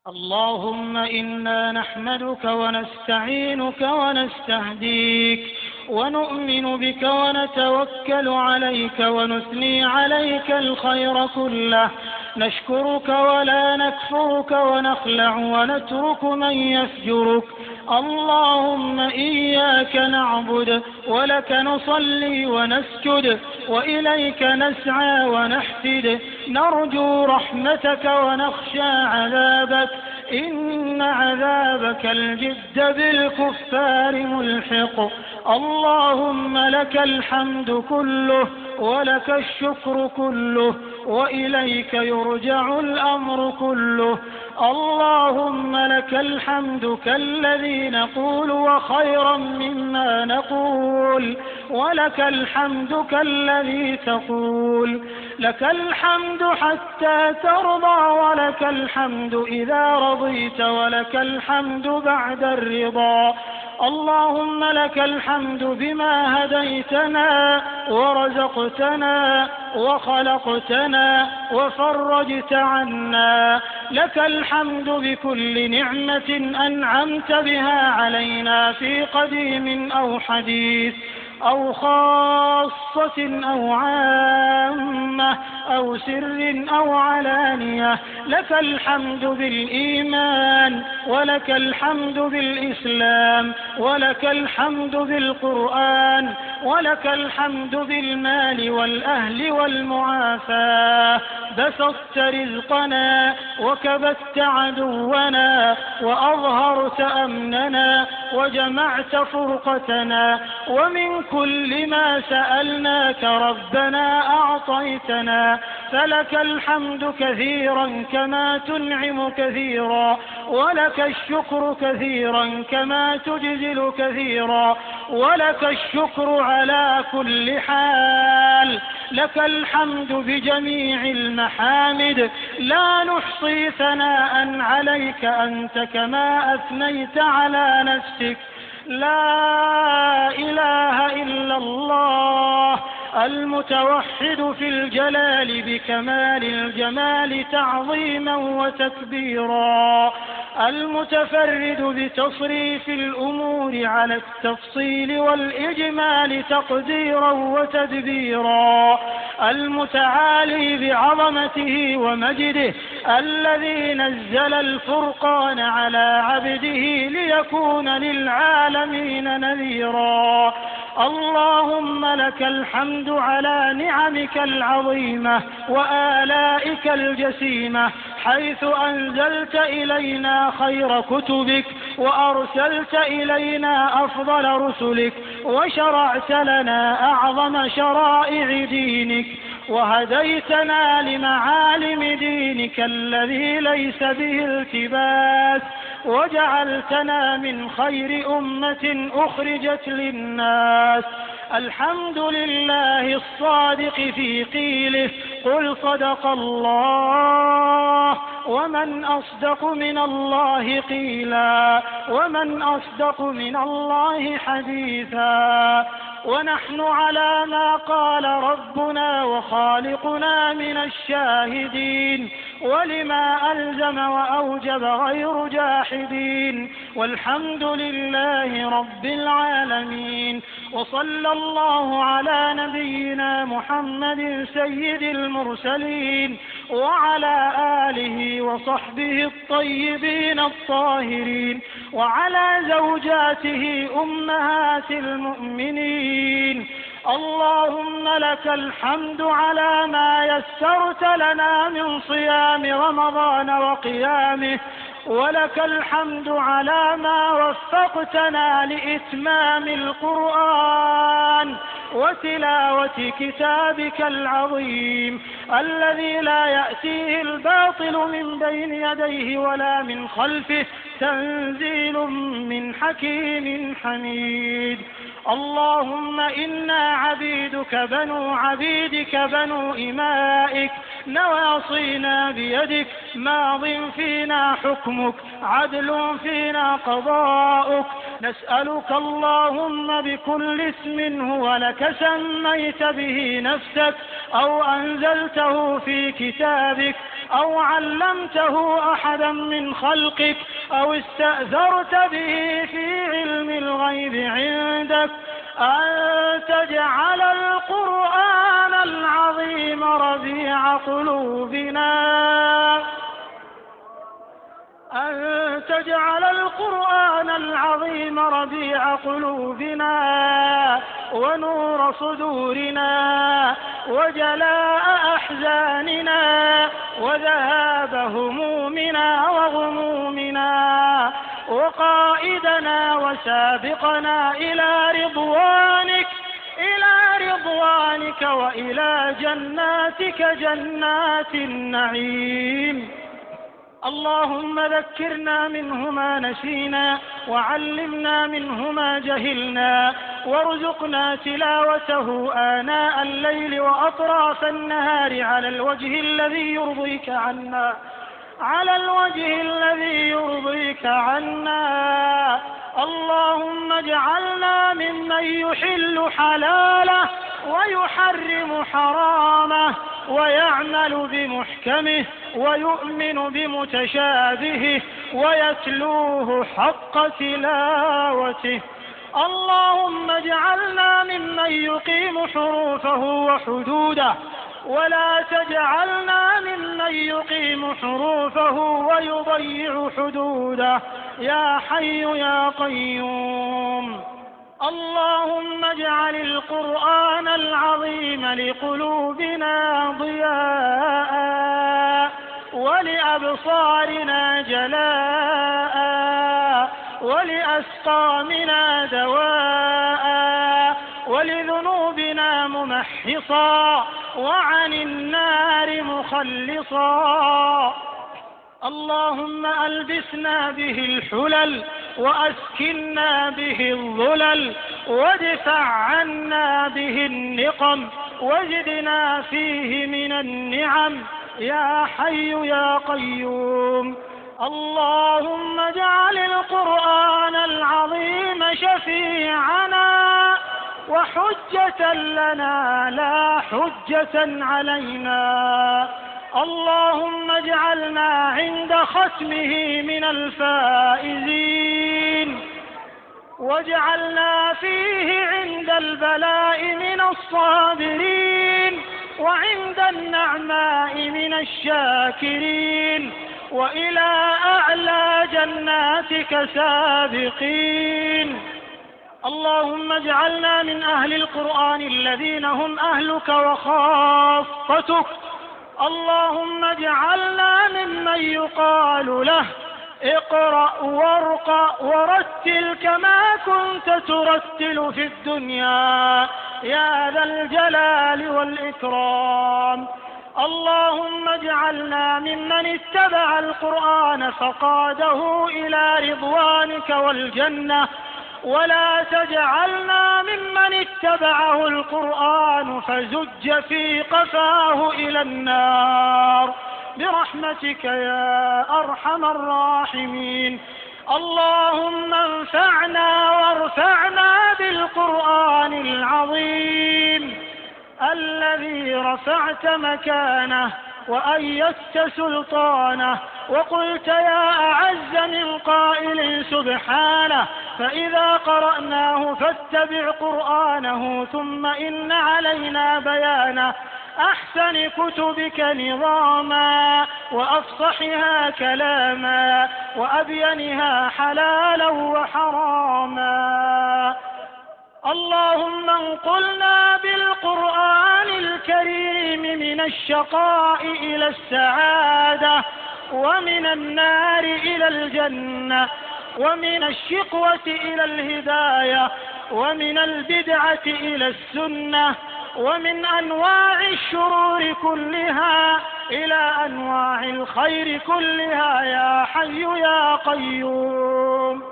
اللهم إنا نحمدك ونستعينك ونستهديك ونؤمن بك ونتوكل عليك ونثني عليك الخير كله، نشكرك ولا نكفرك ونخلع ونترك من يفجرك. اللهم إياك نعبد ولك نصلي ونسجد وإليك نسعى ونحفد، نرجو رحمتك ونخشى عذابك، إن عذابك الجد بالكفار ملحق. اللهم لك الحمد كله ولك الشكر كله وإليك يرجع الأمر كله. اللهم لك الحمد كالذي نقول وخيرا مما نقول، ولك الحمد كالذي تقول. لك الحمد حتى ترضى ولك الحمد إذا رضيت ولك الحمد بعد الرضا. اللهم لك الحمد بما هديتنا ورزقتنا وخلقتنا وفرجت عنا. لك الحمد بكل نعمة أنعمت بها علينا في قديم أو حديث أو خاصة أو عامة أو سر أو علانية. لك الحمد بالإيمان ولك الحمد بالإسلام ولك الحمد بالقرآن ولك الحمد بالمال والأهل والمعافاة. بسطت رزقنا وكبت عدونا وأظهرت أمننا وجمعت فرقتنا، ومن كل ما سألناك ربنا أعطيتنا. فلك الحمد كثيرا كما تنعم كثيرا، ولك الشكر كثيرا كما تجزل كثيرا، ولك الشكر على كل حال. لك الحمد بجميع المحامد، لا نحصي ثناء عليك أنت كما أثنيت على نفسك. لا إله إلا الله المتوحد في الجلال بكمال الجمال تعظيما وتكبيرا، المتفرد بتصريف الأمور على التفصيل والإجمال تقديرا وتدبيرا، المتعالي بعظمته ومجده، الذي نزل الفرقان على عبده ليكون للعالمين نذيرا. اللهم لك الحمد على نعمك العظيمة وآلائك الجسيمة، حيث أنزلت إلينا خير كتبك وأرسلت إلينا أفضل رسلك وشرعت لنا أعظم شرائع دينك وهديتنا لمعالم دينك الذي ليس به التباس، وجعلتنا من خير أمة أخرجت للناس. الحمد لله الصادق في قيله قل صدق الله، ومن أصدق من الله قيلا، ومن أصدق من الله حديثا. ونحن على ما قال ربنا وخالقنا من الشاهدين، ولما ألزم وأوجب غير جاحدين، والحمد لله رب العالمين. وصلى الله على نبينا محمد سيد المرسلين وعلى آله وصحبه الطيبين الطاهرين وعلى زوجاته أمهات المؤمنين. اللهم لك الحمد على ما يسرت لنا من صيام رمضان وقيامه، ولك الحمد على ما وفقتنا لإتمام القرآن وتلاوة كتابك العظيم الذي لا يأتيه الباطل من بين يديه ولا من خلفه، تنزيل من حكيم حميد. اللهم إنا عبيدك بنو عبيدك بنو إمائك، نواصينا بيدك، ماض فينا حكمك، عدل فينا قضاؤك. نسألك اللهم بكل اسم هو لك سميت به نفسك أو أنزلته في كتابك أو علمته أحدا من خلقك أو استأثرت به في علم الغيب عندك أن تجعل القرآن العظيم ربيع قلوبنا أن تجعل القرآن العظيم ربيع قلوبنا ونور صدورنا وجلاء أحزاننا وذهاب همومنا وغمومنا وقائدنا وسابقنا إلى رضوانك وإلى جناتك جنات النعيم. اللهم ذكرنا منه ما نسينا وعلمنا منه ما جهلنا وارزقنا تلاوته آناء الليل وأطراف النهار على الوجه الذي يرضيك عنا. اللهم اجعلنا ممن يحل حلاله ويحرم حرامه ويعمل بمحكمه ويؤمن بمتشابهه ويتلوه حق تلاوته. اللهم اجعلنا ممن يقيم حروفه وحدوده ولا تجعلنا ممن يقيم حروفه ويضيع حدوده يا حي يا قيوم. اللهم اجعل القرآن العظيم لقلوبنا ضياء ولأبصارنا جلاء ولأسقامنا دواء ولذنوبنا ممحصا وعن النار مخلصا. اللهم ألبسنا به الحلل وأسكنا به الظلل وادفع عنا به النقم وزدنا فيه من النعم يا حي يا قيوم. اللهم اجعل القرآن العظيم شفيعنا وحجة لنا لا حجة علينا. اللهم اجعلنا عند ختمه من الفائزين واجعلنا فيه عند البلاء من الصابرين وعند النعماء من الشاكرين وإلى أعلى جناتك سابقين. اللهم اجعلنا من أهل القرآن الذين هم أهلك وخاصتك. اللهم اجعلنا ممن يقال له اقرأ وارقى ورتل كما كنت ترتل في الدنيا يا ذا الجلال والإكرام. اللهم اجعلنا ممن اتبع القرآن فقاده إلى رضوانك والجنة ولا تجعلنا ممن اتبعه القرآن فزج في قفاه إلى النار برحمتك يا أرحم الراحمين. اللهم انفعنا وارفعنا بالقرآن العظيم الذي رفعت مكانه وأيدت سلطانه وقلت يا أعز من قائل سبحانه فإذا قرأناه فاتبع قرآنه ثم إن علينا بيانه أحسن كتبك نظاما وأفصحها كلاما وأبينها حلالا وحراما. اللهم انقلنا بالقرآن الكريم من الشقاء إلى السعادة ومن النار إلى الجنة ومن الشقوة إلى الهداية ومن البدعة إلى السنة ومن أنواع الشرور كلها إلى أنواع الخير كلها يا حي يا قيوم.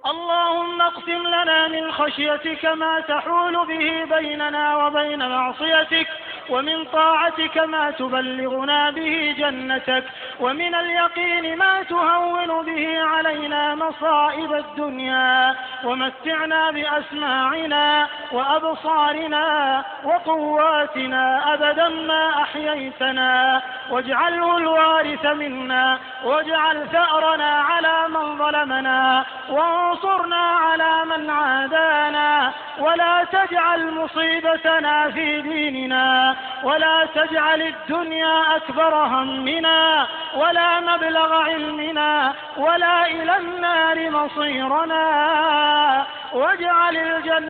اللهم اقسم لنا من خشيتك ما تحول به بيننا وبين معصيتك ومن طاعتك ما تبلغنا به جنتك ومن اليقين ما تهون به علينا مصائب الدنيا ومتعنا بأسماعنا وأبصارنا وقواتنا أبدا ما أحييتنا، واجعله الوارث منا، واجعل ثأرنا على من ظلمنا، وانصرنا على من عادانا، ولا تجعل مصيبتنا في ديننا، ولا تجعل الدنيا أكبر همنا ولا مبلغ علمنا ولا إلى النار مصيرنا، واجعل الجنة